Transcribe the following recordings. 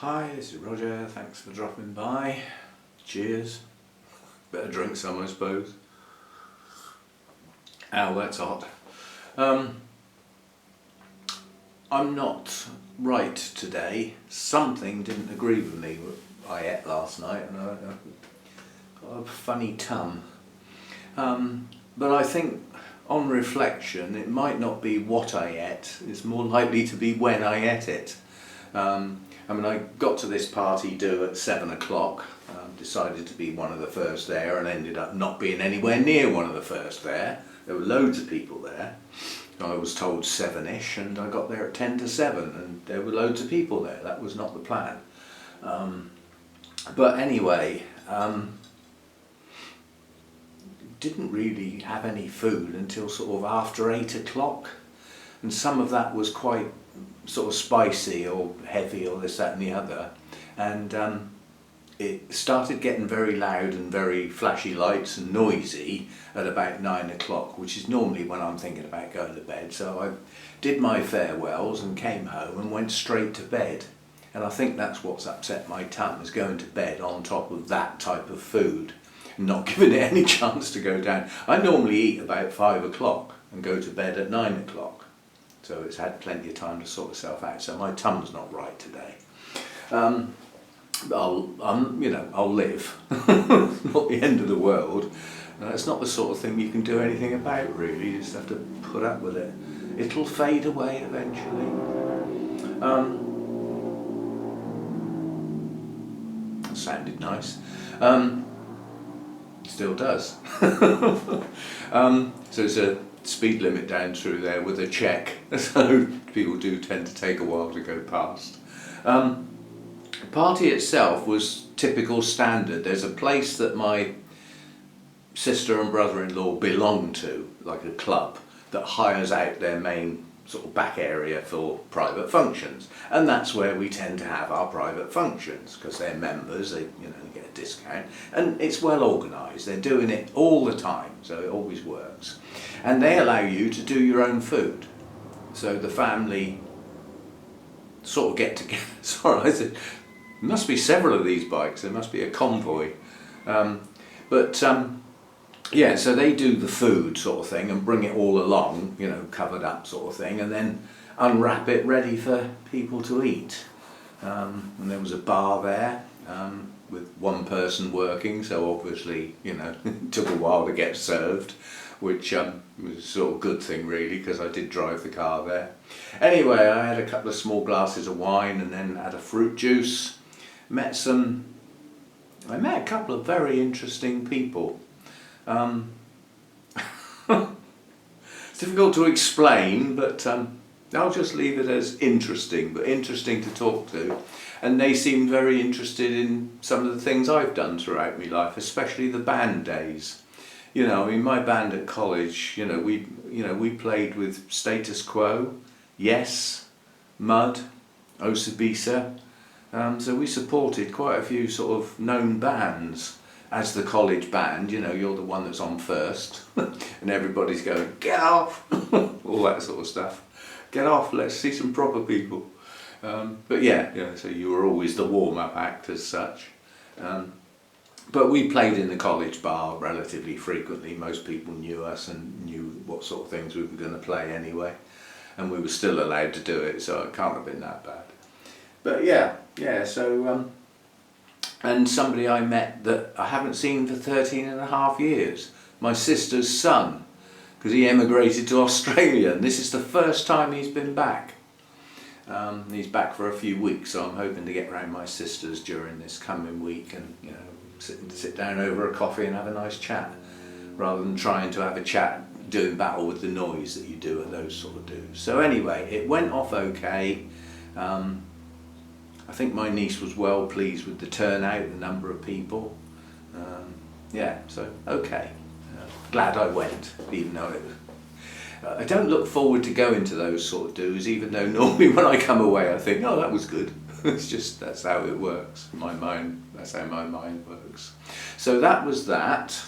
Hi, this is Roger, thanks for dropping by. Cheers. Better drink some, I suppose. Ow, that's hot. I'm not right today. Something didn't agree with me what I ate last night, and I got a funny tum. But I think on reflection it might not be what I ate, it's more likely to be when I ate it. I got to this party do at 7 o'clock, decided to be one of the first there and ended up not being anywhere near one of the first there. There were loads of people there. I was told 7ish and I got there at 10 to 7 and there were loads of people there. That was not the plan. But anyway, didn't really have any food until sort of after 8 o'clock, and some of that was quite sort of spicy or heavy or this, that and the other, and it started getting very loud and very flashy lights and noisy at about 9 o'clock, which is normally when I'm thinking about going to bed. So I did my farewells and came home and went straight to bed, and I think that's what's upset my tum, is going to bed on top of that type of food and not giving it any chance to go down. I normally eat about 5 o'clock and go to bed at 9 o'clock. So it's had plenty of time to sort itself out. So my tum's not right today. I'll live. Not the end of the world. It's not the sort of thing you can do anything about, really. You just have to put up with it. It'll fade away eventually. That sounded nice. Still does. So it's a speed limit down through there with a check, so people do tend to take a while to go past. The party itself was typical standard. There's a place that my sister and brother-in-law belong to, like a club, that hires out their main sort of back area for private functions, and that's where we tend to have our private functions because they're members. They get a discount, and it's well organised. They're doing it all the time, so it always works. And they allow you to do your own food, so the family sort of get together. Sorry, I said there must be several of these bikes. There must be a convoy, yeah, so they do the food sort of thing and bring it all along, covered up sort of thing, and then unwrap it ready for people to eat. And there was a bar there with one person working, so obviously, it took a while to get served, which was a sort of good thing really, because I did drive the car there. Anyway, I had a couple of small glasses of wine and then had a fruit juice. I met a couple of very interesting people. It's difficult to explain, but I'll just leave it as interesting, but interesting to talk to. And they seemed very interested in some of the things I've done throughout my life, especially the band days. My band at college, we played with Status Quo, Yes, Mud, Osabisa. So we supported quite a few sort of known bands. As the college band, you're the one that's on first and everybody's going, get off, all that sort of stuff. Get off, let's see some proper people. But yeah, so you were always the warm-up act as such. But we played in the college bar relatively frequently. Most people knew us and knew what sort of things we were going to play anyway. And we were still allowed to do it, so it can't have been that bad. But yeah, so... and somebody I met that I haven't seen for 13 and a half years, my sister's son, because he emigrated to Australia, and this is the first time he's been back. He's back for a few weeks, so I'm hoping to get round my sister's during this coming week and sit down over a coffee and have a nice chat, rather than trying to have a chat doing battle with the noise that you do at those sort of do's. So anyway, it went off okay. I think my niece was well pleased with the turnout, the number of people. So okay. Glad I went, even though I don't look forward to going to those sort of do's, even though normally when I come away I think, oh, that was good. It's just, that's how it works. That's how my mind works. So that was that.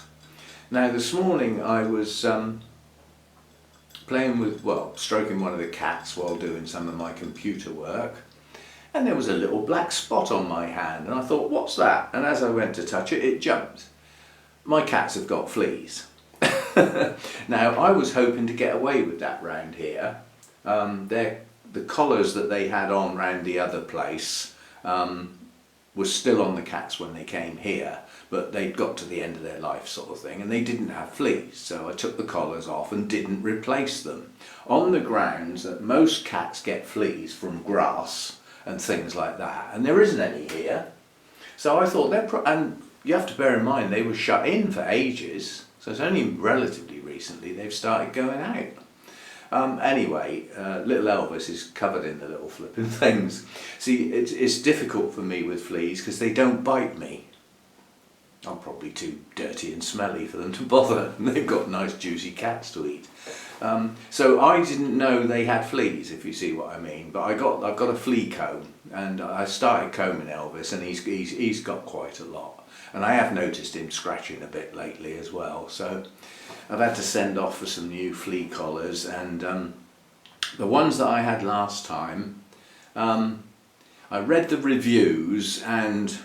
Now this morning I was stroking one of the cats while doing some of my computer work. and there was a little black spot on my hand, and I thought, what's that? And as I went to touch it, it jumped. My cats have got fleas. Now, I was hoping to get away with that round here. The collars that they had on round the other place was still on the cats when they came here, but they'd got to the end of their life sort of thing, and they didn't have fleas, so I took the collars off and didn't replace them, on the grounds that most cats get fleas from grass and things like that, and there isn't any here. So I thought and you have to bear in mind they were shut in for ages, so it's only relatively recently they've started going out. Anyway, little Elvis is covered in the little flipping things. See, it's difficult for me with fleas because they don't bite me. I'm probably too dirty and smelly for them to bother. They've got nice juicy cats to eat. So I didn't know they had fleas, if you see what I mean. But I've got a flea comb, and I started combing Elvis, and he's got quite a lot. And I have noticed him scratching a bit lately as well. So I've had to send off for some new flea collars, and the ones that I had last time, I read the reviews, and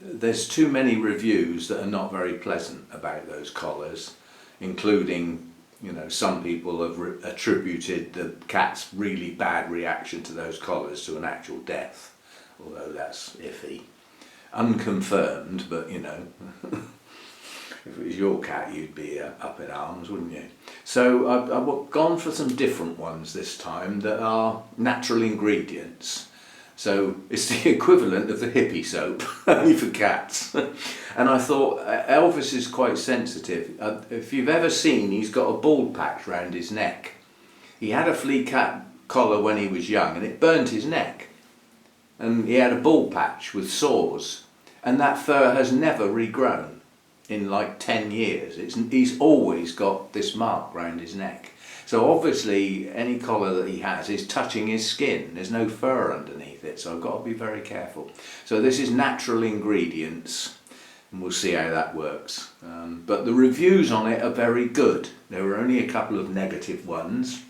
there's too many reviews that are not very pleasant about those collars, including, you know, some people have attributed the cat's really bad reaction to those collars to an actual death, although that's iffy. Unconfirmed, but you know, if it was your cat you'd be up in arms, wouldn't you? So I've gone for some different ones this time that are natural ingredients. So it's the equivalent of the hippie soap, only for cats. And I thought Elvis is quite sensitive. If you've ever seen, he's got a bald patch round his neck. He had a flea cat collar when he was young, and it burnt his neck. And he had a bald patch with sores, and that fur has never regrown in like 10 years. He's always got this mark round his neck. So obviously any collar that he has is touching his skin. There's no fur underneath it, so I've got to be very careful. So this is natural ingredients, and we'll see how that works. But the reviews on it are very good. There were only a couple of negative ones,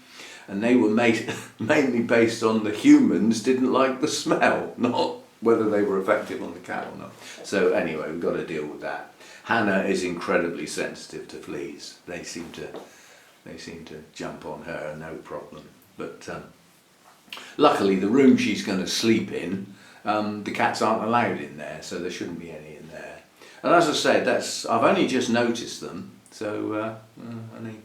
and they were mainly based on the humans didn't like the smell, not whether they were effective on the cat or not. So anyway, we've got to deal with that. Hannah is incredibly sensitive to fleas. They seem to jump on her, no problem. But luckily the room she's going to sleep in, the cats aren't allowed in there, so there shouldn't be any in there. And as I said, I've only just noticed them, so and they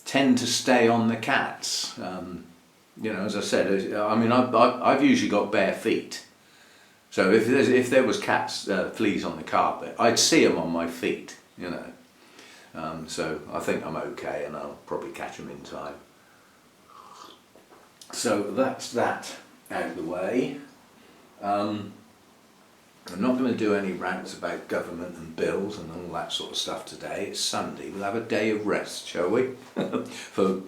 tend to stay on the cats. You know, as I said, I mean, I've usually got bare feet. So if there was fleas on the carpet, I'd see them on my feet, you know. So I think I'm okay, and I'll probably catch them in time. So that's that out of the way. I'm not going to do any rants about government and bills and all that sort of stuff today. It's Sunday. We'll have a day of rest, shall we?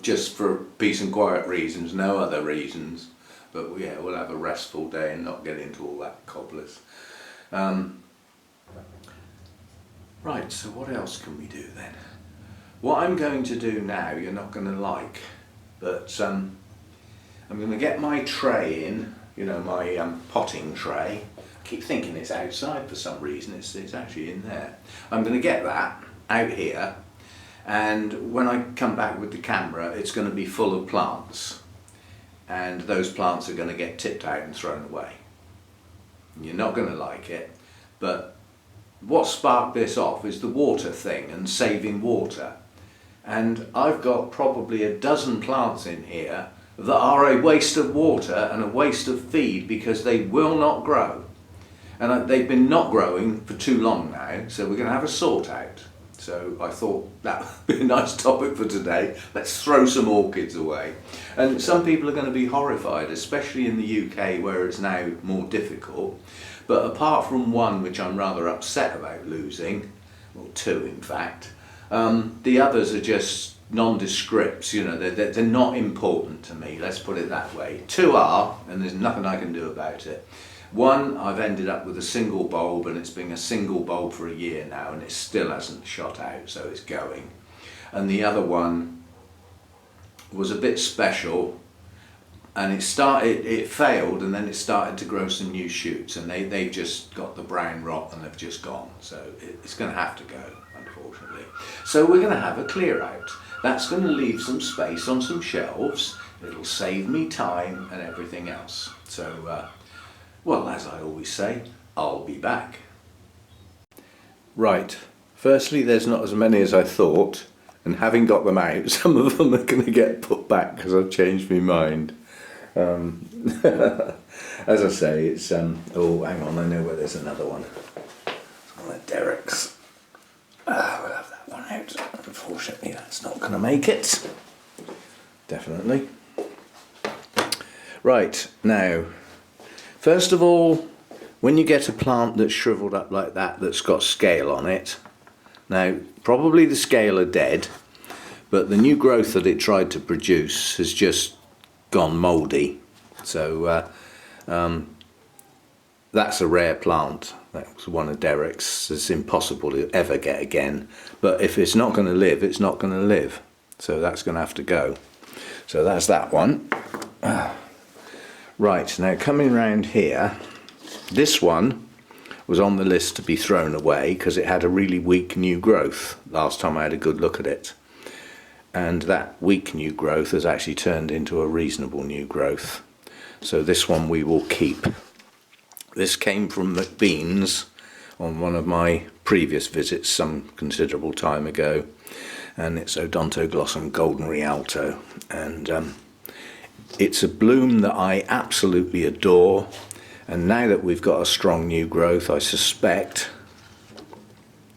Just for peace and quiet reasons, no other reasons. But yeah, we'll have a restful day and not get into all that cobblers. Right, so what else can we do then? What I'm going to do now, you're not going to like, but I'm going to get my tray in, you know, my potting tray. I keep thinking it's outside for some reason, it's actually in there. I'm going to get that out here, and when I come back with the camera, it's going to be full of plants, and those plants are going to get tipped out and thrown away. You're not going to like it, but what sparked this off is the water thing and saving water. And I've got probably a dozen plants in here that are a waste of water and a waste of feed because they will not grow. And they've been not growing for too long now, so we're going to have a sort out. So I thought that would be a nice topic for today. Let's throw some orchids away. And some people are going to be horrified, especially in the UK where it's now more difficult. But apart from one which I'm rather upset about losing, or two in fact, the others are just nondescripts, you know, they're not important to me, let's put it that way. Two are, and there's nothing I can do about it. One, I've ended up with a single bulb, and it's been a single bulb for a year now, and it still hasn't shot out, so it's going. And the other one was a bit special. and it failed, and then it started to grow some new shoots, and they've just got the brown rot and they've just gone. So it's going to have to go, unfortunately. So we're going to have a clear out. That's going to leave some space on some shelves. It'll save me time and everything else. So, well, as I always say, I'll be back. Right, firstly, there's not as many as I thought, and having got them out, some of them are going to get put back because I've changed my mind. As I say, it's oh, hang on, I know where there's another one. It's one of Derek's. We'll have that one out. Unfortunately, that's not going to make it. Definitely. Right, now, first of all, when you get a plant that's shriveled up like that, that's got scale on it, now probably the scale are dead, but the new growth that it tried to produce has just gone mouldy. So that's a rare plant. That was one of Derek's. It's impossible to ever get again. But if it's not going to live, it's not going to live. So that's going to have to go. So that's that one. Right, now coming round here, this one was on the list to be thrown away because it had a really weak new growth last time I had a good look at it. And that weak new growth has actually turned into a reasonable new growth. So this one we will keep. This came from McBean's on one of my previous visits some considerable time ago, and it's Odontoglossum Golden Rialto, and it's a bloom that I absolutely adore. And now that we've got a strong new growth, I suspect,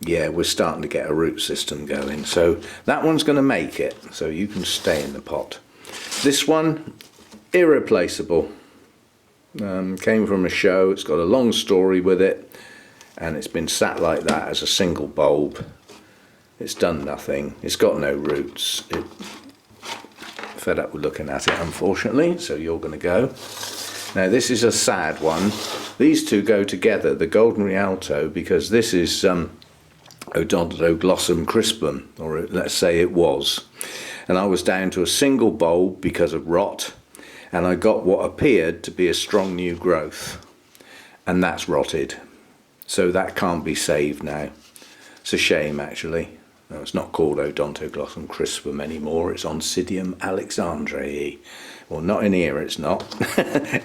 yeah, we're starting to get a root system going. So that one's going to make it, so you can stay in the pot. This one, irreplaceable. Came from a show. It's got a long story with it, and it's been sat like that as a single bulb. It's done nothing. It's got no roots. Fed up with looking at it, unfortunately, so you're going to go. Now this is a sad one. These two go together, the Golden Rialto, because this is Odontoglossum crispum, or let's say it was. And I was down to a single bulb because of rot, and I got what appeared to be a strong new growth, and that's rotted. So that can't be saved now. It's a shame, actually. No, it's not called Odontoglossum crispum anymore. It's Oncidium alexandrii. Well, not in here, it's not.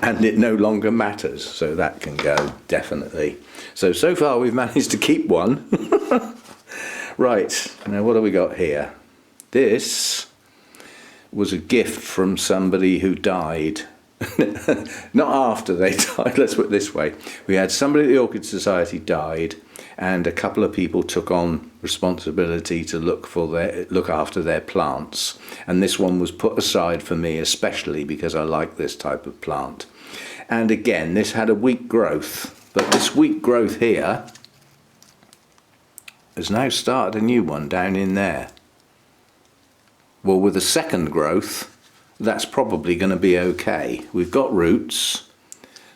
And it no longer matters, so that can go, definitely. So far we've managed to keep one. Right, now what have we got here? This was a gift from somebody who died. Not after they died, let's put it this way. We had somebody at the Orchid Society died, and a couple of people took on responsibility to look after their plants, and this one was put aside for me especially because I like this type of plant. And again, this had a weak growth, but this weak growth here has now started a new one down in there. Well, with a second growth, that's probably going to be okay. We've got roots,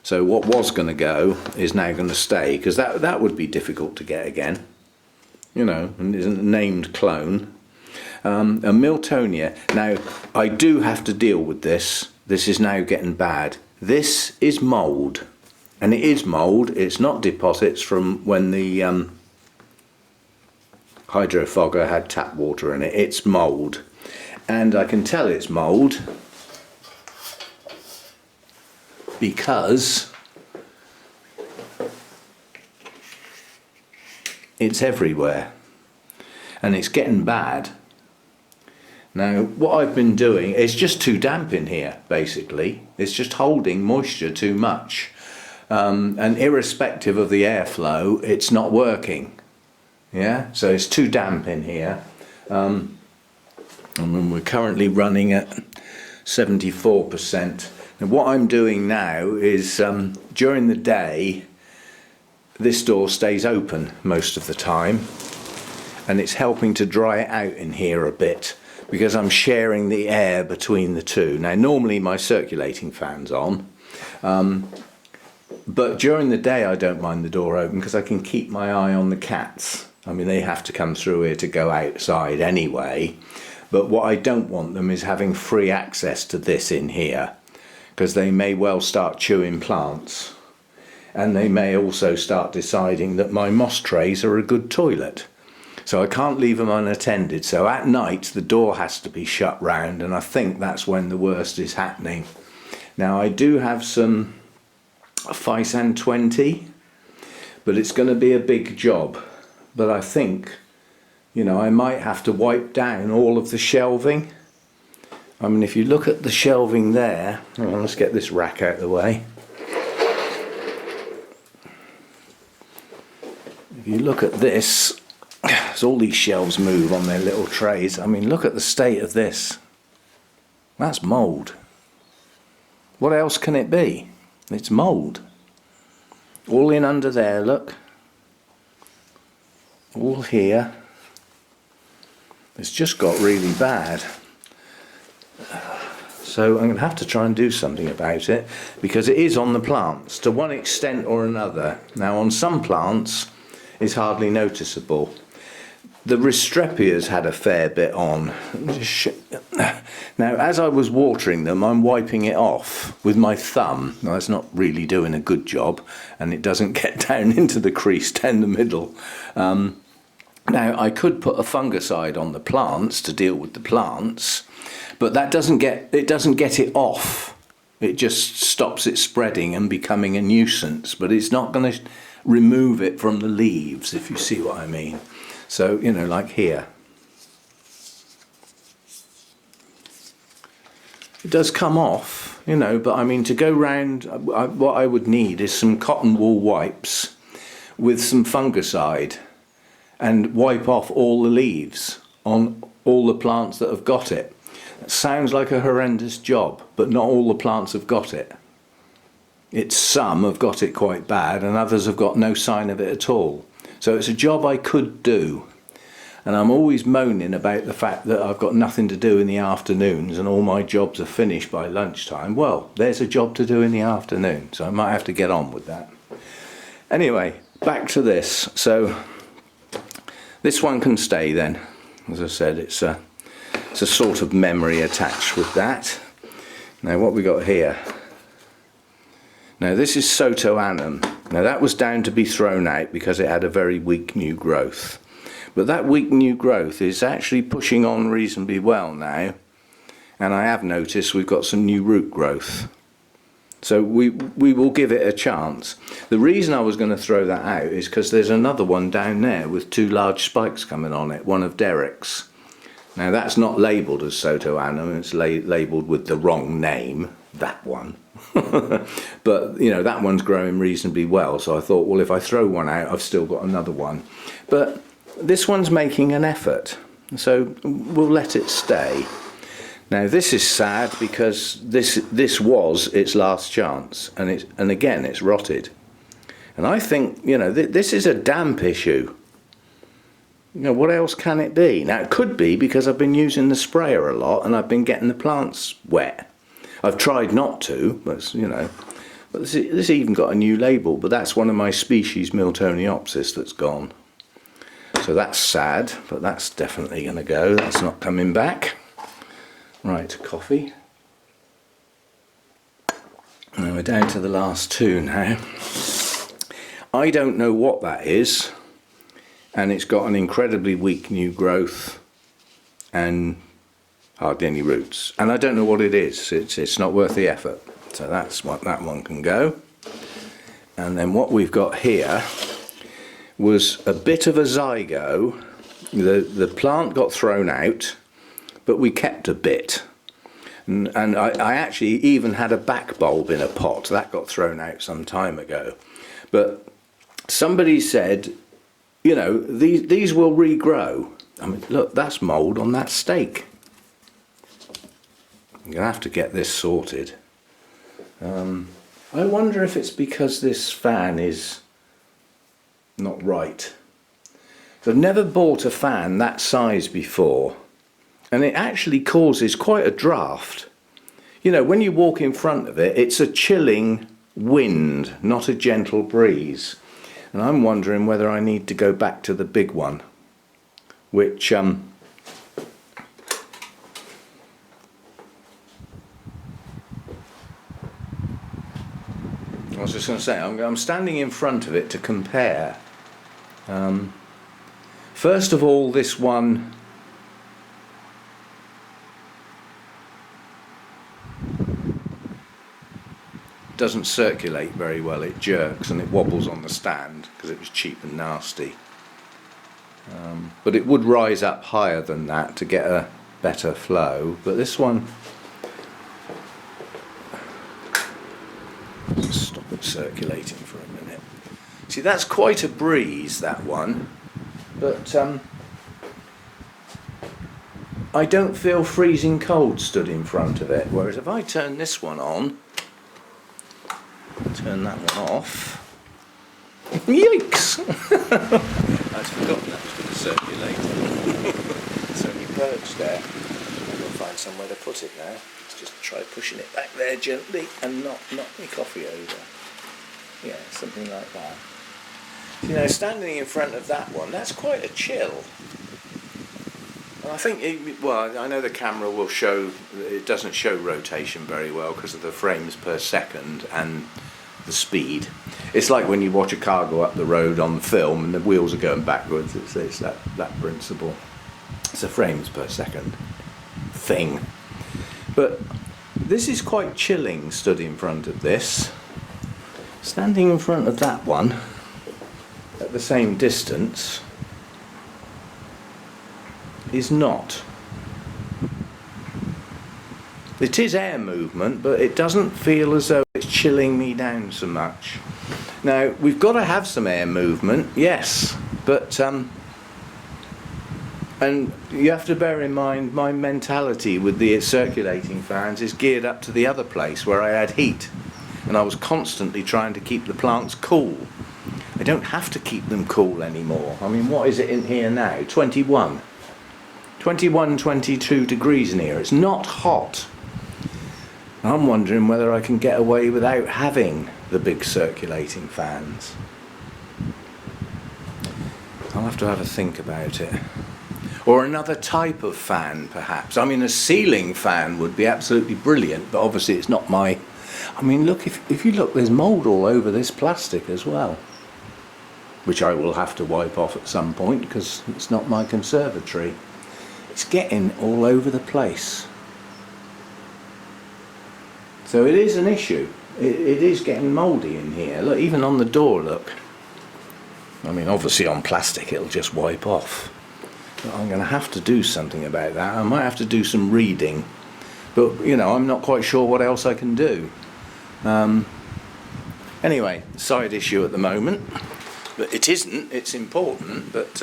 so what was going to go is now going to stay, because that would be difficult to get again, you know, and isn't a named clone. A Miltonia. Now, I do have to deal with this. This is now getting bad. This is mould, and it is mould. It's not deposits from when the hydrofogger had tap water in it. It's mould. And I can tell it's mould because it's everywhere and it's getting bad. Now what I've been doing, it's just too damp in here basically. It's just holding moisture too much, and irrespective of the airflow it's not working. Yeah, so it's too damp in here. And we're currently running at 74%. And what I'm doing now is during the day this door stays open most of the time, and it's helping to dry it out in here a bit because I'm sharing the air between the two. Now normally my circulating fan's on, but during the day I don't mind the door open because I can keep my eye on the cats. I mean, they have to come through here to go outside anyway. But what I don't want them is having free access to this in here, because they may well start chewing plants, and they may also start deciding that my moss trays are a good toilet. So I can't leave them unattended. So at night the door has to be shut round, and I think that's when the worst is happening. Now I do have some Fisan 20, but it's going to be a big job. But I think, you know, I might have to wipe down all of the shelving. I mean, if you look at the shelving there, hang on, let's get this rack out of the way. If you look at this, as all these shelves move on their little trays, I mean, look at the state of this. That's mould. What else can it be? It's mould. All in under there, look. All here. It's just got really bad. So I'm going to have to try and do something about it, because it is on the plants to one extent or another. Now on some plants it's hardly noticeable. The Restrepias had a fair bit on. Now as I was watering them, I'm wiping it off with my thumb. Now that's not really doing a good job, and it doesn't get down into the crease down the middle. Now I could put a fungicide on the plants to deal with the plants, but that doesn't get it off. It just stops it spreading and becoming a nuisance, but it's not going to remove it from the leaves, if you see what I mean. So, you know, like here. It does come off, you know, but I mean, to go round, what I would need is some cotton wool wipes with some fungicide and wipe off all the leaves on all the plants that have got it. It sounds like a horrendous job, but not all the plants have got it. It's some have got it quite bad, and others have got no sign of it at all. So it's a job I could do, and I'm always moaning about the fact that I've got nothing to do in the afternoons and all my jobs are finished by lunchtime. Well, there's a job to do in the afternoon, so I might have to get on with that. Anyway, back to this. So this one can stay then. As I said, it's a sort of memory attached with that. Now what we got here? Now this is Soto Annum. Now that was down to be thrown out because it had a very weak new growth. But that weak new growth is actually pushing on reasonably well now. And I have noticed we've got some new root growth. So we will give it a chance. The reason I was going to throw that out is because there's another one down there with two large spikes coming on it, one of Derek's. Now that's not labelled as Soto Annum, it's labelled with the wrong name, that one. But you know, that one's growing reasonably well, so I thought, well, if I throw one out, I've still got another one. But this one's making an effort, so we'll let it stay. Now this is sad because this was its last chance, and again it's rotted. And I think, you know, this is a damp issue. You know, what else can it be? Now it could be because I've been using the sprayer a lot and I've been getting the plants wet. I've tried not to, but you know, but this even got a new label, but that's one of my species, Miltoniopsis, that's gone. So that's sad, but that's definitely going to go. That's not coming back. Right, coffee. And we're down to the last two now. I don't know what that is, and it's got an incredibly weak new growth and hardly any roots. And I don't know what it is. It's not worth the effort. So that's what that one can go. And then what we've got here was a bit of a zygo. The plant got thrown out, but we kept a bit. And I actually even had a back bulb in a pot. That got thrown out some time ago. But somebody said, you know, these will regrow. I mean, look, that's mould on that stake. I'm going to have to get this sorted. I wonder if it's because this fan is not right. So I've never bought a fan that size before, and it actually causes quite a draft. You know, when you walk in front of it, it's a chilling wind, not a gentle breeze. And I'm wondering whether I need to go back to the big one, which just going to say, I'm standing in front of it to compare. First of all, this one doesn't circulate very well. It jerks and it wobbles on the stand because it was cheap and nasty. But it would rise up higher than that to get a better flow. But this one, just stop it circulating for a minute. See, that's quite a breeze, that one. But I don't feel freezing cold stood in front of it. Whereas if I turn this one on, turn that one off. Yikes! I'd forgotten that was going to circulate. It's only perched there. I'm going to find somewhere to put it now. Let's just try pushing it back there gently and not knock my coffee over. Yeah, something like that. You know, standing in front of that one, that's quite a chill. And I think, well, I know the camera will show, it doesn't show rotation very well because of the frames per second and the speed. It's like when you watch a car go up the road on film and the wheels are going backwards. It's that principle. It's a frames per second thing. But this is quite chilling stood in front of this. Standing in front of that one at the same distance is not. It is air movement, but it doesn't feel as though it's chilling me down so much. Now, we've got to have some air movement, yes, but and you have to bear in mind my mentality with the circulating fans is geared up to the other place where I had heat, and I was constantly trying to keep the plants cool. I don't have to keep them cool anymore. I mean, what is it in here now? 21, 22 degrees in here. It's not hot. I'm wondering whether I can get away without having the big circulating fans. I'll have to have a think about it. Or another type of fan, perhaps. I mean, a ceiling fan would be absolutely brilliant, but obviously it's not my... I mean, look, if you look, there's mould all over this plastic as well, which I will have to wipe off at some point because it's not my conservatory. It's getting all over the place. So it is an issue. It is getting mouldy in here. Look, even on the door, look. I mean, obviously on plastic it'll just wipe off. But I'm going to have to do something about that. I might have to do some reading. But, you know, I'm not quite sure what else I can do. Anyway, side issue at the moment. But it isn't. It's important. But...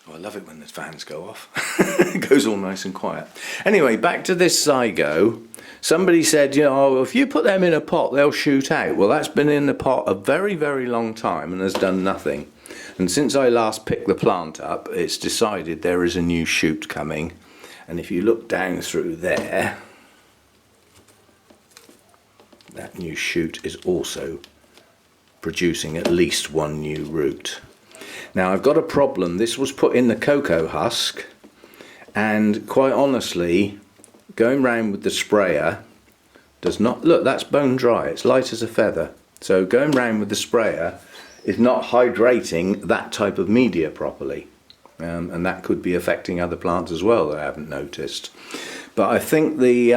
I love it when the fans go off. It goes all nice and quiet. Anyway, back to this Zygo. Somebody said, you know, oh, if you put them in a pot, they'll shoot out. Well, that's been in the pot a very, very long time and has done nothing. And since I last picked the plant up, it's decided there is a new shoot coming. And if you look down through there, that new shoot is also producing at least one new root. Now I've got a problem. This was put in the cocoa husk, and quite honestly, going round with the sprayer does not... Look, that's bone dry. It's light as a feather. So going round with the sprayer is not hydrating that type of media properly. And that could be affecting other plants as well that I haven't noticed. But I think the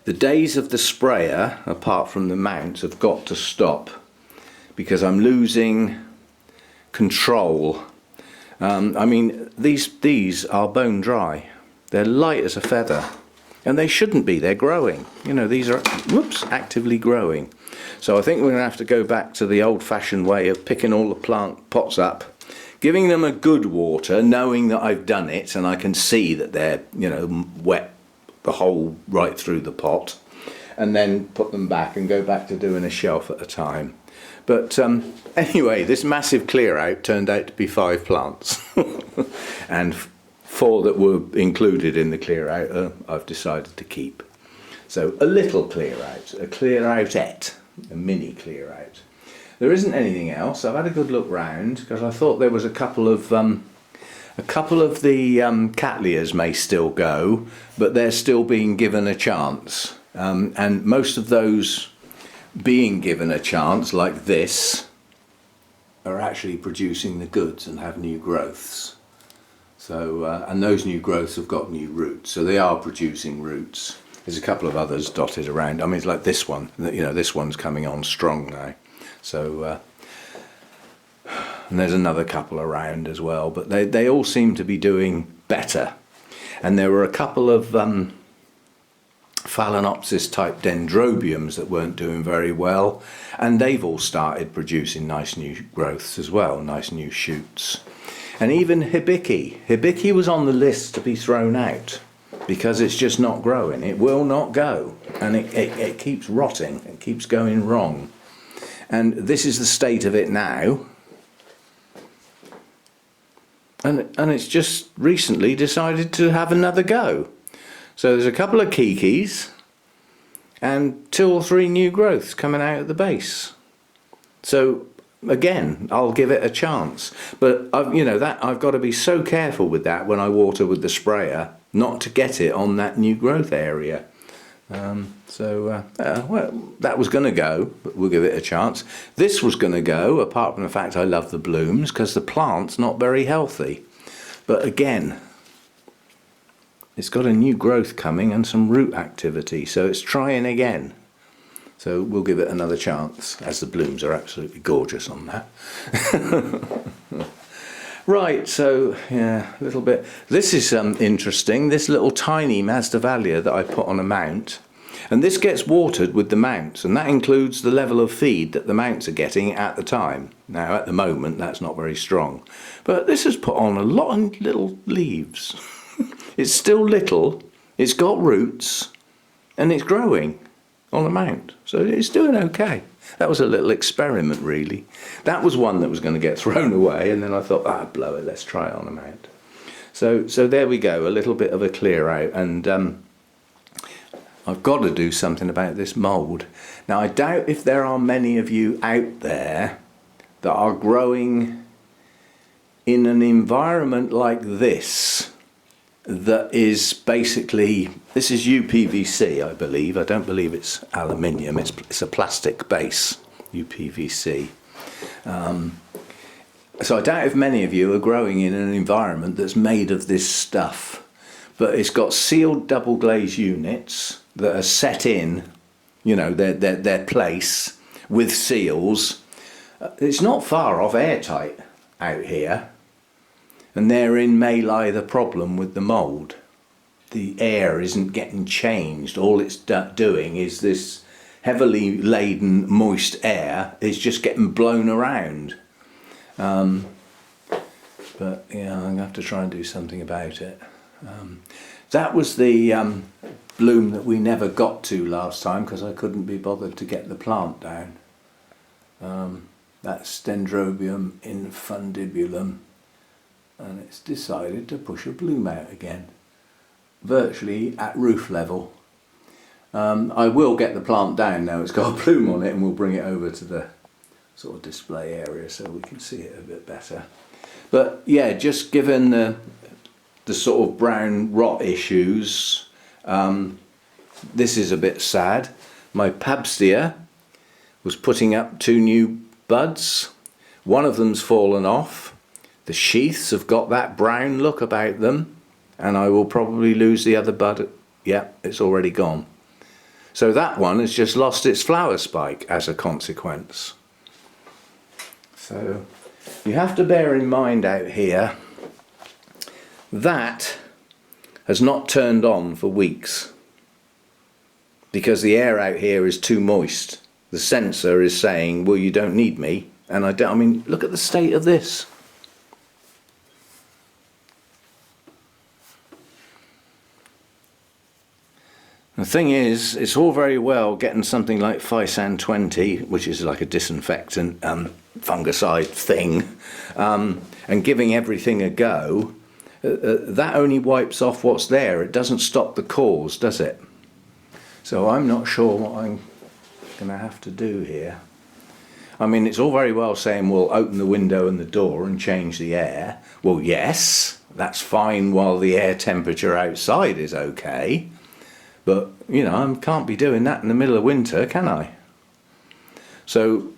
days of the sprayer, apart from the mount, have got to stop because I'm losing control. I mean, these are bone dry. They're light as a feather, and they shouldn't be. They're growing. You know, these are actively growing. So I think we're going to have to go back to the old-fashioned way of picking all the plant pots up, giving them a good water, knowing that I've done it and I can see that they're, you know, wet the whole right through the pot, and then put them back and go back to doing a shelf at a time. But anyway, this massive clear out turned out to be 5 plants and 4 that were included in the clear out I've decided to keep. So a little clear out, a clear outette, a mini clear out. There isn't anything else. I've had a good look round because I thought there was a couple of A couple of the Cattleyas may still go, but they're still being given a chance. And most of those being given a chance, like this, are actually producing the goods and have new growths. So, and those new growths have got new roots, so they are producing roots. There's a couple of others dotted around. I mean, it's like this one, you know, this one's coming on strong now. So, and there's another couple around as well, but they all seem to be doing better. And there were a couple of Phalaenopsis type dendrobiums that weren't doing very well, and they've all started producing nice new growths as well, nice new shoots. And even Hibiki was on the list to be thrown out because it's just not growing. It will not go, and it keeps rotting, it keeps going wrong. And this is the state of it now. And it's just recently decided to have another go. So there's a couple of kikis and 2 or 3 new growths coming out at the base. So again, I'll give it a chance. But I've got to be so careful with that when I water with the sprayer, not to get it on that new growth area. Well, that was going to go, but we'll give it a chance. This was going to go, apart from the fact I love the blooms, because the plant's not very healthy. But again, it's got a new growth coming and some root activity, so it's trying again. So we'll give it another chance, as the blooms are absolutely gorgeous on that. Right, so yeah, a little bit. This is interesting, this little tiny Masdevallia that I put on a mount. And this gets watered with the mounts, and that includes the level of feed that the mounts are getting at the time. Now, at the moment, that's not very strong. But this has put on a lot of little leaves. It's still little, it's got roots, and it's growing on a mount. So it's doing okay. That was a little experiment, really. That was one that was going to get thrown away, and then I thought, blow it, let's try it on a mount. So there we go, a little bit of a clear out, and I've got to do something about this mould. Now, I doubt if there are many of you out there that are growing in an environment like this, that is basically, this is UPVC, I believe. I don't believe it's aluminium, it's a plastic base, UPVC. So I doubt if many of you are growing in an environment that's made of this stuff. But it's got sealed double glaze units that are set in, their place with seals. It's not far off airtight out here. And therein may lie the problem with the mould. The air isn't getting changed. All it's doing is this heavily laden, moist air is just getting blown around. But yeah, I'm going to have to try and do something about it. That was the bloom that we never got to last time because I couldn't be bothered to get the plant down. That's Dendrobium infundibulum. And it's decided to push a bloom out again, virtually at roof level. I will get the plant down now, it's got a bloom on it, and we'll bring it over to the sort of display area so we can see it a bit better. But yeah, just given the sort of brown rot issues, this is a bit sad. My Pabstia was putting up 2 new buds. One of them's fallen off. The sheaths have got that brown look about them, and I will probably lose the other bud. Yeah, it's already gone. So that one has just lost its flower spike as a consequence. So you have to bear in mind out here, that has not turned on for weeks because the air out here is too moist. The sensor is saying, well, you don't need me, and I mean, look at the state of this. The thing is, it's all very well getting something like Physan 20, which is like a disinfectant fungicide thing, and giving everything a go. That only wipes off what's there. It doesn't stop the cause, does it? So I'm not sure what I'm going to have to do here. I mean, it's all very well saying, well, open the window and the door and change the air. Well, yes, that's fine while the air temperature outside is okay. But, you know, I can't be doing that in the middle of winter, can I? So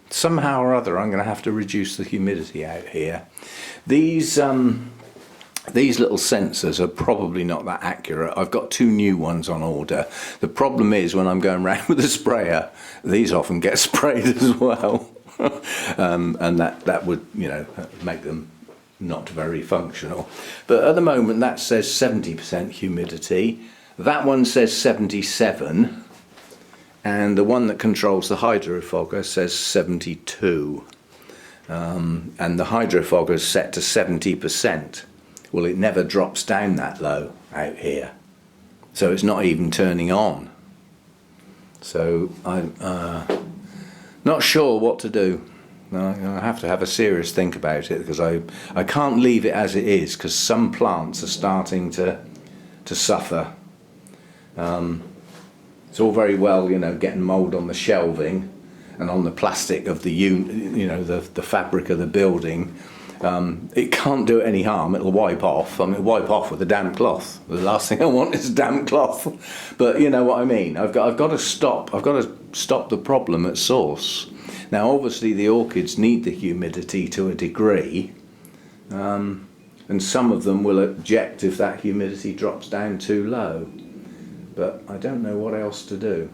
somehow or other I'm going to have to reduce the humidity out here. These little sensors are probably not that accurate. I've got 2 new ones on order. The problem is when I'm going around with a sprayer, these often get sprayed as well. And that would, you know, make them not very functional. But at the moment that says 70% humidity. That one says 77. And the one that controls the hydrofogger says 72. And the hydrofogger is set to 70%. Well, it never drops down that low out here. So it's not even turning on. So I'm not sure what to do. I have to have a serious think about it, because I can't leave it as it is, because some plants are starting to suffer. It's all very well, you know, getting mould on the shelving and on the plastic of the the fabric of the building. It can't do it any harm. It'll wipe off. I mean, wipe off with a damp cloth. The last thing I want is a damp cloth. But you know what I mean. I've got to stop. I've got to stop the problem at source. Now, obviously, the orchids need the humidity to a degree, and some of them will object if that humidity drops down too low. But I don't know what else to do.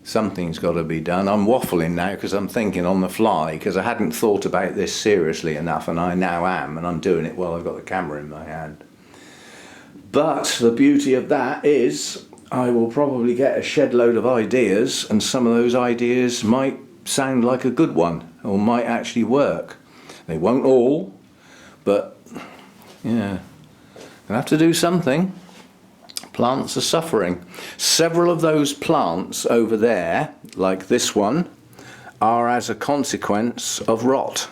Something's got to be done. I'm waffling now because I'm thinking on the fly, because I hadn't thought about this seriously enough, and I now am, and I'm doing it while I've got the camera in my hand. But the beauty of that is I will probably get a shed load of ideas, and some of those ideas might sound like a good one, or might actually work. They won't all, but yeah, I have to do something. Plants are suffering. Several of those plants over there, like this one, are as a consequence of rot.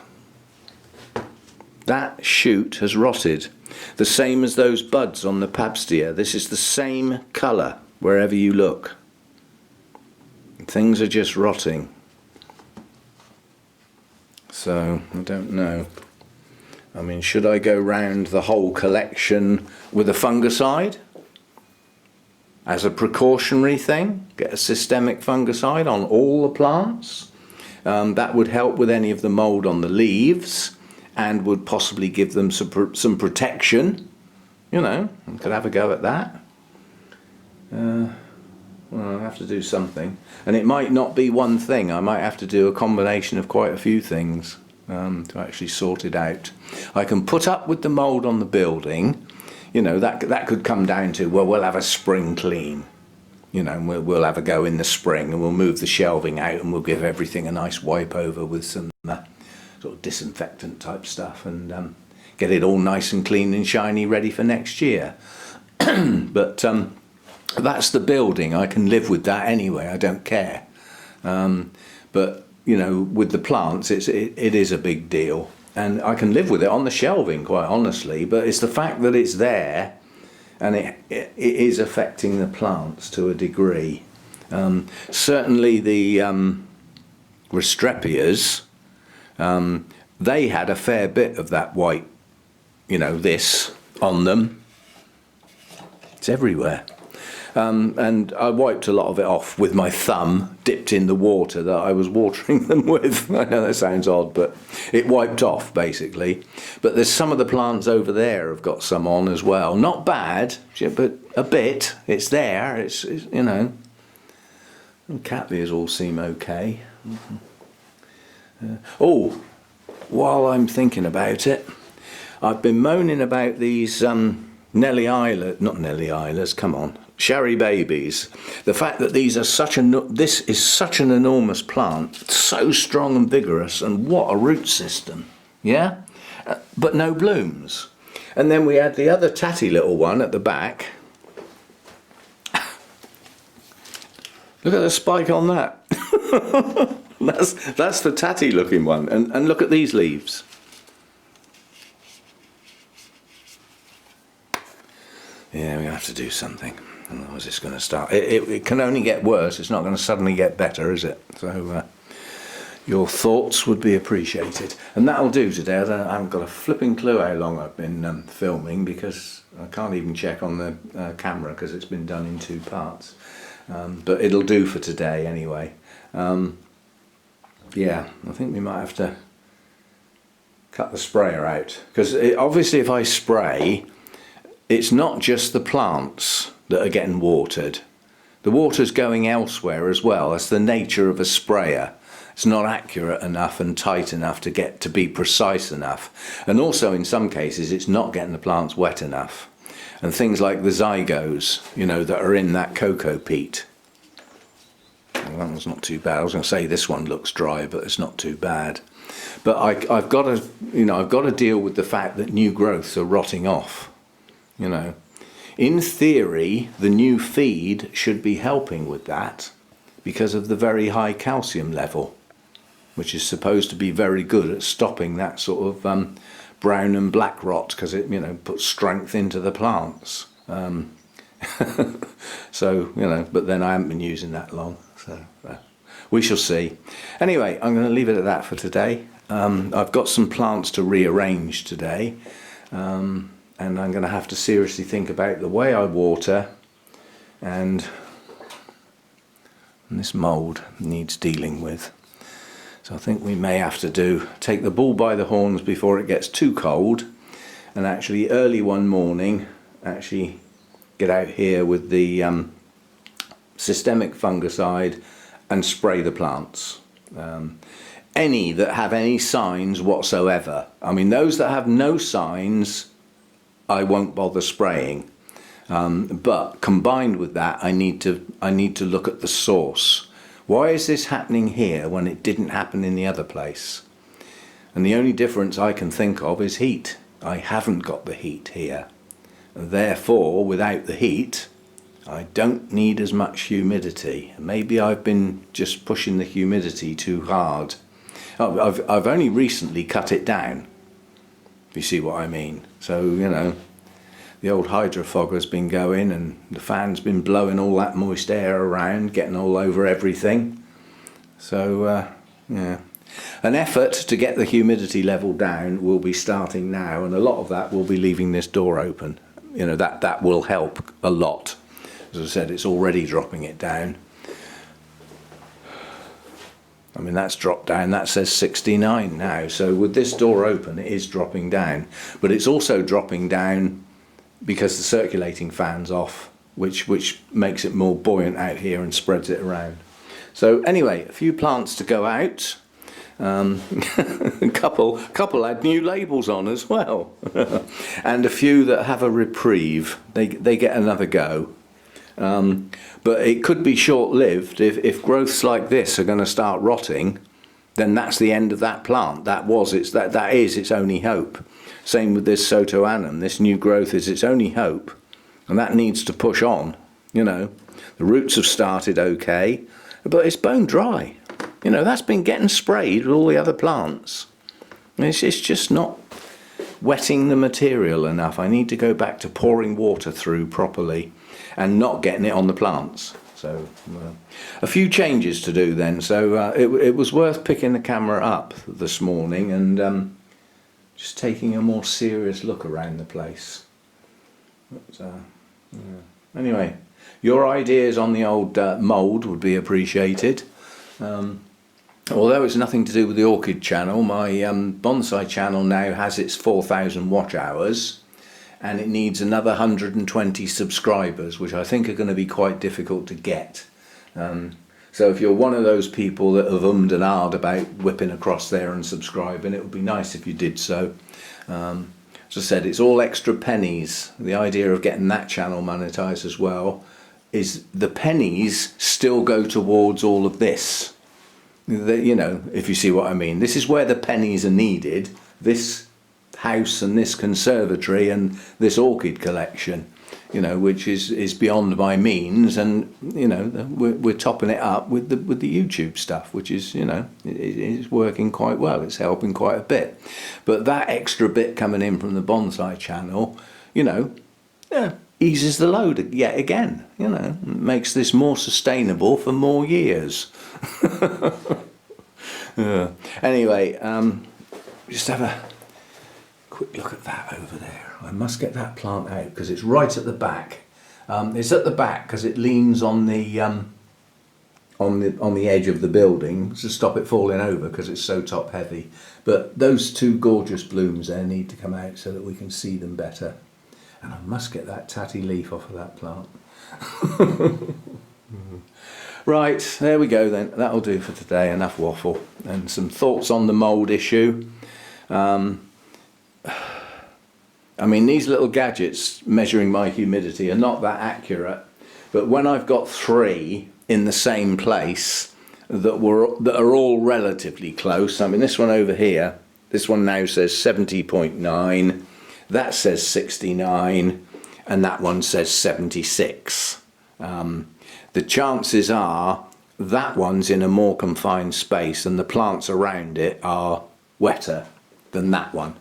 That shoot has rotted. The same as those buds on the Pabstia. This is the same colour wherever you look. Things are just rotting. So, I don't know. I mean, should I go round the whole collection with a fungicide? As a precautionary thing, get a systemic fungicide on all the plants. That would help with any of the mould on the leaves, and would possibly give them some protection. You know, I could have a go at that. Well, I'll have to do something. And it might not be one thing. I might have to do a combination of quite a few things to actually sort it out. I can put up with the mould on the building. You know, that could come down to, well, we'll have a spring clean. You know, and we'll have a go in the spring, and we'll move the shelving out, and we'll give everything a nice wipe over with some sort of disinfectant type stuff, and get it all nice and clean and shiny, ready for next year. But that's the building. I can live with that anyway. I don't care. But you know, with the plants, it is a big deal. And I can live with it on the shelving, quite honestly, but it's the fact that it's there, and it is affecting the plants to a degree. Certainly the Restrepias, they had a fair bit of that white, you know, this on them. It's everywhere. And I wiped a lot of it off with my thumb, dipped in the water that I was watering them with. I know that sounds odd, but it wiped off, basically. But there's some of the plants over there have got some on as well. Not bad, but a bit. It's there, it's you know. And Cattleyas all seem okay. Oh, while I'm thinking about it, I've been moaning about these Nelly Islas, come on. Sherry babies. The fact that these are this is such an enormous plant, so strong and vigorous, and what a root system, yeah? But no blooms. And then we had the other tatty little one at the back. Look at the spike on that. That's the tatty looking one. And look at these leaves. Yeah, we have to do something. Otherwise it's going to start. It can only get worse. It's not going to suddenly get better, is it? So, Your thoughts would be appreciated. And that'll do today. I haven't got a flipping clue how long I've been filming, because I can't even check on the camera because it's been done in 2 parts. But it'll do for today anyway. Yeah, I think we might have to cut the sprayer out, because obviously if I spray, it's not just the plants that are getting watered. The water's going elsewhere as well. That's the nature of a sprayer. It's not accurate enough and tight enough to be precise enough. And also in some cases it's not getting the plants wet enough. And things like the zygos, you know, that are in that cocoa peat. Well, that one's not too bad. I was going to say this one looks dry, but it's not too bad. But I've got to, you know, I've got to deal with the fact that new growths are rotting off. You know, in theory, the new feed should be helping with that because of the very high calcium level, which is supposed to be very good at stopping that sort of brown and black rot, because it, you know, puts strength into the plants. So, you know, but then I haven't been using that long, so we shall see. Anyway, I'm going to leave it at that for today. I've got some plants to rearrange today, and I'm going to have to seriously think about the way I water, and this mould needs dealing with. So I think we may have to take the bull by the horns before it gets too cold, and actually early one morning actually get out here with the systemic fungicide and spray the plants. Any that have any signs whatsoever. I mean, those that have no signs, I won't bother spraying. But combined with that, I need to look at the source. Why is this happening here when it didn't happen in the other place? And the only difference I can think of is heat. I haven't got the heat here. Therefore, without the heat, I don't need as much humidity. Maybe I've been just pushing the humidity too hard. I've only recently cut it down, if you see what I mean. So, you know, the old hydrofogger's been going and the fan's been blowing all that moist air around, getting all over everything. So, yeah. An effort to get the humidity level down will be starting now, and a lot of that will be leaving this door open. You know, that will help a lot. As I said, it's already dropping it down. I mean, that's dropped down, that says 69 now. So with this door open, it is dropping down. But it's also dropping down because the circulating fan's off, which makes it more buoyant out here and spreads it around. So anyway, a few plants to go out. A couple had new labels on as well. And a few that have a reprieve. They get another go. But it could be short-lived. If growths like this are going to start rotting, then that's the end of that plant. That is its only hope. Same with this Sotoanum. This new growth is its only hope, and that needs to push on. You know, the roots have started okay, but it's bone dry. You know, that's been getting sprayed with all the other plants. It's just not wetting the material enough. I need to go back to pouring water through properly and not getting it on the plants. So a few changes to do then. So it was worth picking the camera up this morning and just taking a more serious look around the place. But, yeah. Anyway, your ideas on the old mould would be appreciated. Although it's nothing to do with the orchid channel, my bonsai channel now has its 4,000 watch hours, and it needs another 120 subscribers, which I think are going to be quite difficult to get. So if you're one of those people that have ummed and ahed about whipping across there and subscribing, it would be nice if you did so. As I said, it's all extra pennies. The idea of getting that channel monetized as well is the pennies still go towards all of this. You know, if you see what I mean. This is where the pennies are needed. This house and this conservatory and this orchid collection, you know, which is beyond my means, and you know we're topping it up with the YouTube stuff, which is, you know, it is working quite well. It's helping quite a bit, but that extra bit coming in from the bonsai channel, you know, eases the load yet again. You know, makes this more sustainable for more years. Anyway, just have a quick look at that over there. I must get that plant out because it's right at the back. It's at the back because it leans on the edge of the building to stop it falling over because it's so top heavy. But those two gorgeous blooms there need to come out so that we can see them better. And I must get that tatty leaf off of that plant. Right, there we go then. That'll do for today. Enough waffle. And some thoughts on the mould issue. I mean, these little gadgets measuring my humidity are not that accurate. But when I've got three in the same place that are all relatively close. I mean, this one over here, this one now says 70.9, that says 69, and that one says 76. The chances are that one's in a more confined space and the plants around it are wetter than that one.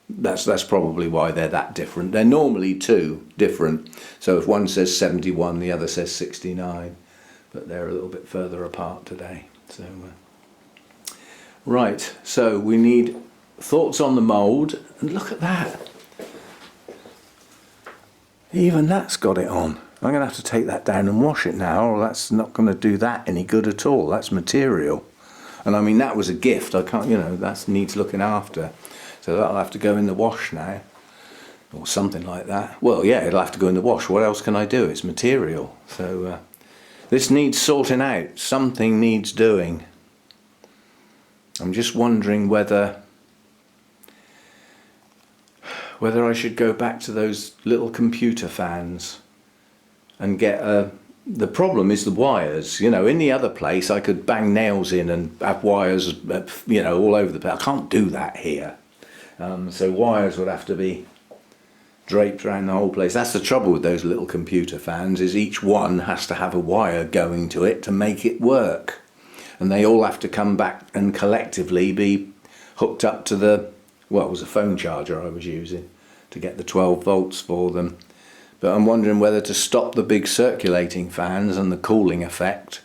That's probably why they're that different. They're normally two different. So if one says 71, the other says 69. But they're a little bit further apart today. So right, so we need thoughts on the mould. And look at that. Even that's got it on. I'm going to have to take that down and wash it now, or that's not going to do that any good at all. That's material. And I mean, that was a gift. I can't, that needs looking after. So that'll have to go in the wash now. Or something like that. Well, yeah, it'll have to go in the wash. What else can I do? It's material. So this needs sorting out. Something needs doing. I'm just wondering whether I should go back to those little computer fans and get the problem is the wires. In the other place I could bang nails in and have wires all over the place. I can't do that here. So wires would have to be draped around the whole place. That's the trouble with those little computer fans, is each one has to have a wire going to it to make it work. And they all have to come back and collectively be hooked up to it was a phone charger I was using to get the 12 volts for them. But I'm wondering whether to stop the big circulating fans and the cooling effect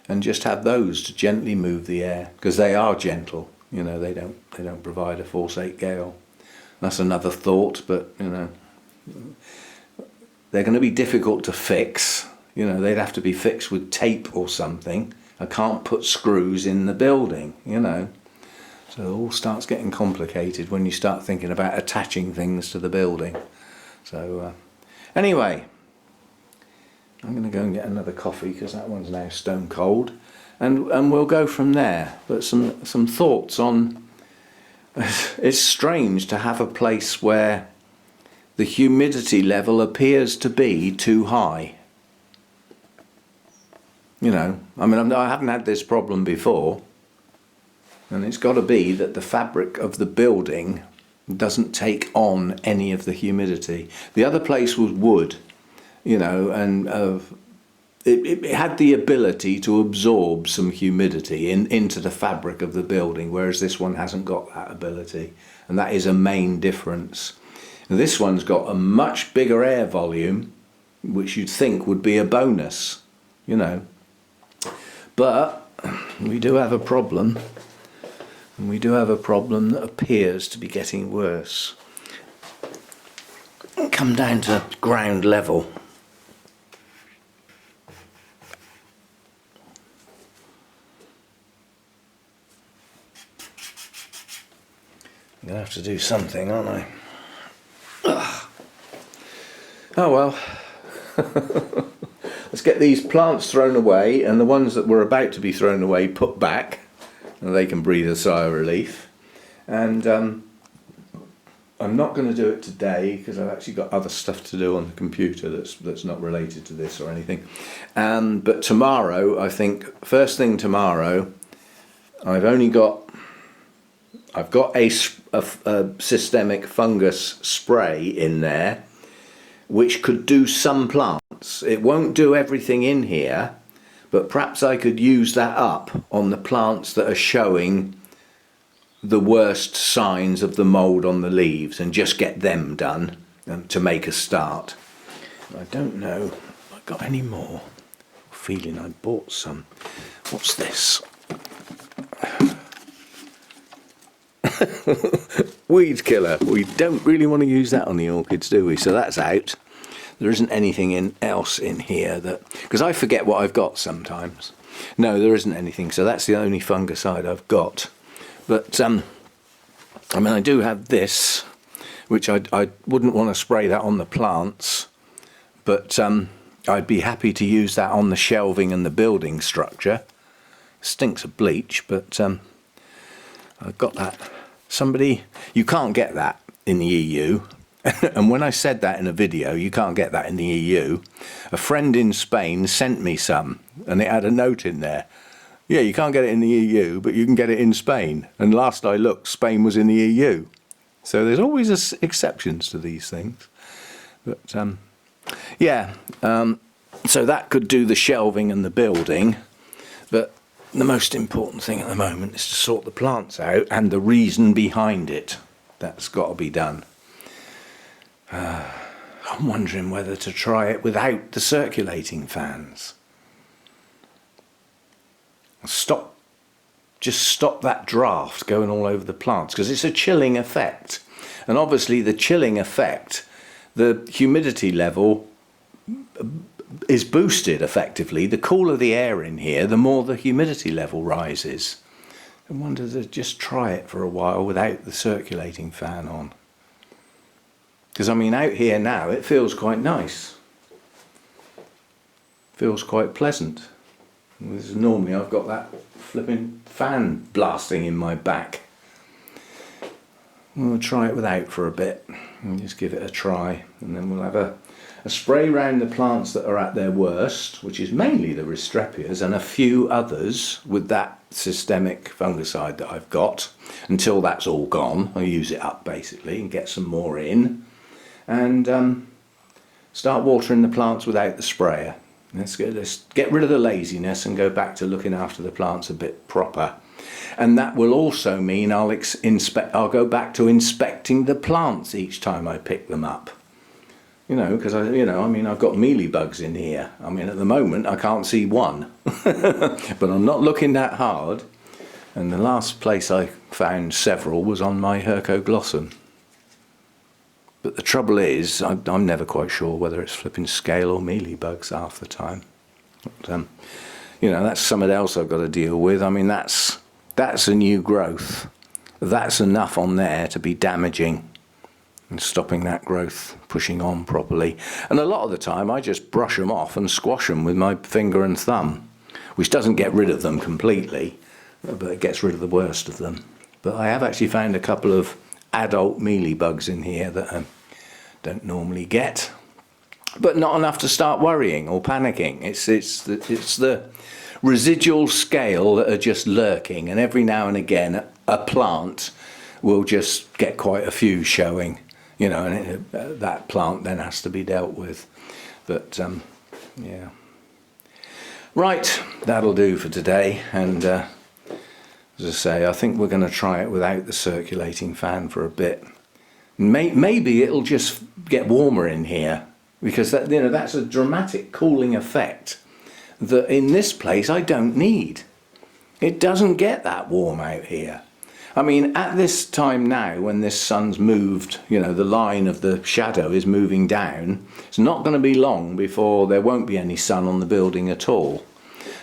and just have those to gently move the air, because they are gentle. They don't provide a force-8 gale. That's another thought, but they're going to be difficult to fix. They'd have to be fixed with tape or something. I can't put screws in the building, So it all starts getting complicated when you start thinking about attaching things to the building. So anyway, I'm going to go and get another coffee because that one's now stone cold. And we'll go from there. But some thoughts on... It's strange to have a place where the humidity level appears to be too high. I haven't had this problem before. And it's got to be that the fabric of the building doesn't take on any of the humidity. The other place was wood, and it had the ability to absorb some humidity into the fabric of the building, whereas this one hasn't got that ability, and that is a main difference. And this one's got a much bigger air volume, which you'd think would be a bonus, But we do have a problem, and we do have a problem that appears to be getting worse. Come down to ground level. I'm going to have to do something, aren't I? Ugh. Oh well. Let's get these plants thrown away, and the ones that were about to be thrown away put back, and they can breathe a sigh of relief. And I'm not going to do it today because I've actually got other stuff to do on the computer that's not related to this or anything. But tomorrow, I think, first thing tomorrow, I've got a systemic fungus spray in there, which could do some plants. It won't do everything in here, but perhaps I could use that up on the plants that are showing the worst signs of the mould on the leaves and just get them done to make a start. I don't know if I got any more. Feeling I bought some. What's this? Weed killer. We don't really want to use that on the orchids, do we? So that's out. There isn't anything else in here that... Because I forget what I've got sometimes. No, there isn't anything. So that's the only fungicide I've got. But, I mean, I do have this, which I wouldn't want to spray that on the plants. But I'd be happy to use that on the shelving and the building structure. Stinks of bleach, but I've got that. You can't get that in the EU. And when I said that in a video, you can't get that in the EU, a friend in Spain sent me some, and it had a note in there. Yeah, you can't get it in the EU, but you can get it in Spain. And last I looked, Spain was in the EU. So there's always exceptions to these things. But so that could do the shelving and the building. But the most important thing at the moment is to sort the plants out and the reason behind it. That's got to be done. I'm wondering whether to try it without the circulating fans. Just stop that draft going all over the plants, because it's a chilling effect. And obviously the chilling effect, the humidity level is boosted effectively. The cooler the air in here, the more the humidity level rises. I wonder to just try it for a while without the circulating fan on. Because I mean, out here now it feels quite nice. Feels quite pleasant. Normally I've got that flipping fan blasting in my back. We'll try it without for a bit and just give it a try, and then we'll have a spray round the plants that are at their worst, which is mainly the Restrepias and a few others with that systemic fungicide that I've got. Until that's all gone, I'll use it up basically and get some more in, and start watering the plants without the sprayer. Let's get rid of the laziness and go back to looking after the plants a bit proper. And that will also mean I'll go back to inspecting the plants each time I pick them up. You know, because I mean, I've got mealybugs in here. I mean, at the moment I can't see one, but I'm not looking that hard. And the last place I found several was on my Hercoglossum. But the trouble is, I'm never quite sure whether it's flipping scale or mealybugs half the time. But, you know, that's something else I've got to deal with. I mean, that's a new growth. That's enough on there to be damaging and stopping that growth pushing on properly. And a lot of the time I just brush them off and squash them with my finger and thumb, which doesn't get rid of them completely, but it gets rid of the worst of them. But I have actually found a couple of adult mealybugs in here that I don't normally get, but not enough to start worrying or panicking. It's the residual scale that are just lurking, and every now and again a plant will just get quite a few showing, you know, and that plant then has to be dealt with. But yeah, right, that'll do for today. And as I say, I think we're going to try it without the circulating fan for a bit. Maybe it'll just get warmer in here, because that, you know, that's a dramatic cooling effect that in this place I don't need. It doesn't get that warm out here. I mean, at this time now, when this sun's moved, you know, the line of the shadow is moving down, it's not going to be long before there won't be any sun on the building at all.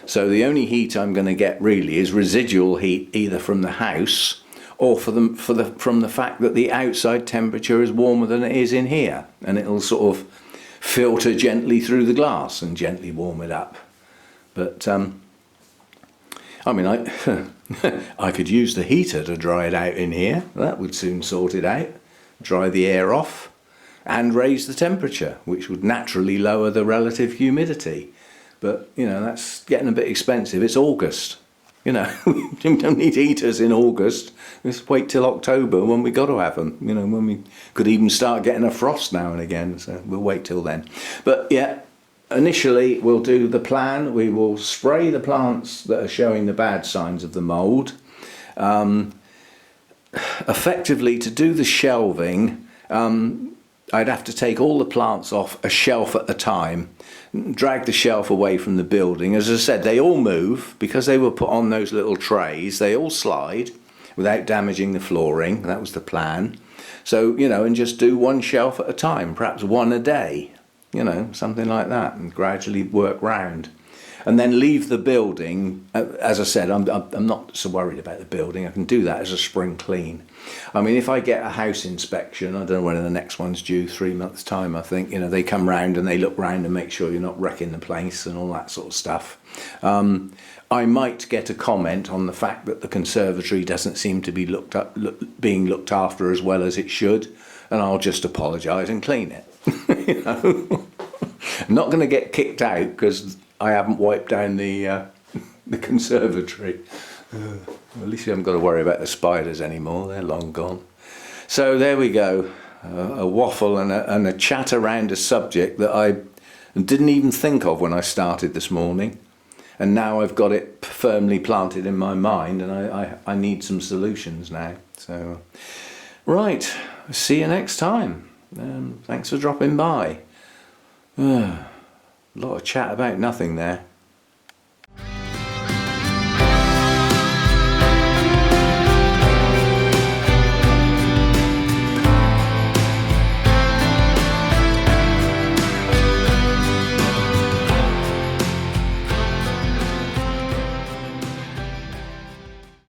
So the only heat I'm going to get really is residual heat, either from the house or from the fact that the outside temperature is warmer than it is in here, and it'll sort of filter gently through the glass and gently warm it up. But I mean, I could use the heater to dry it out in here. That would soon sort it out. Dry the air off and raise the temperature, which would naturally lower the relative humidity. But, you know, that's getting a bit expensive. It's August. You know, we don't need heaters in August. Let's wait till October when we got to have them. You know, when we could even start getting a frost now and again. So we'll wait till then. But yeah, initially we'll do the plan. We will spray the plants that are showing the bad signs of the mould. Effectively, to do the shelving, I'd have to take all the plants off a shelf at a time, drag the shelf away from the building. As I said, they all move because they were put on those little trays. They all slide, without damaging the flooring. That was the plan. So, and just do one shelf at a time, perhaps one a day, something like that, and gradually work round. And then leave the building. As I said, I'm not so worried about the building. I can do that as a spring clean. I mean, if I get a house inspection, I don't know when the next one's due, 3 months' time, I think, they come round and they look round and make sure you're not wrecking the place and all that sort of stuff. I might get a comment on the fact that the conservatory doesn't seem to be being looked after as well as it should, and I'll just apologise and clean it. I'm not going to get kicked out because I haven't wiped down the conservatory. At least you haven't got to worry about the spiders anymore. They're long gone. So there we go. A waffle and a chat around a subject that I didn't even think of when I started this morning. And now I've got it firmly planted in my mind, and I need some solutions now. So, right. See you next time. Thanks for dropping by. A lot of chat about nothing there.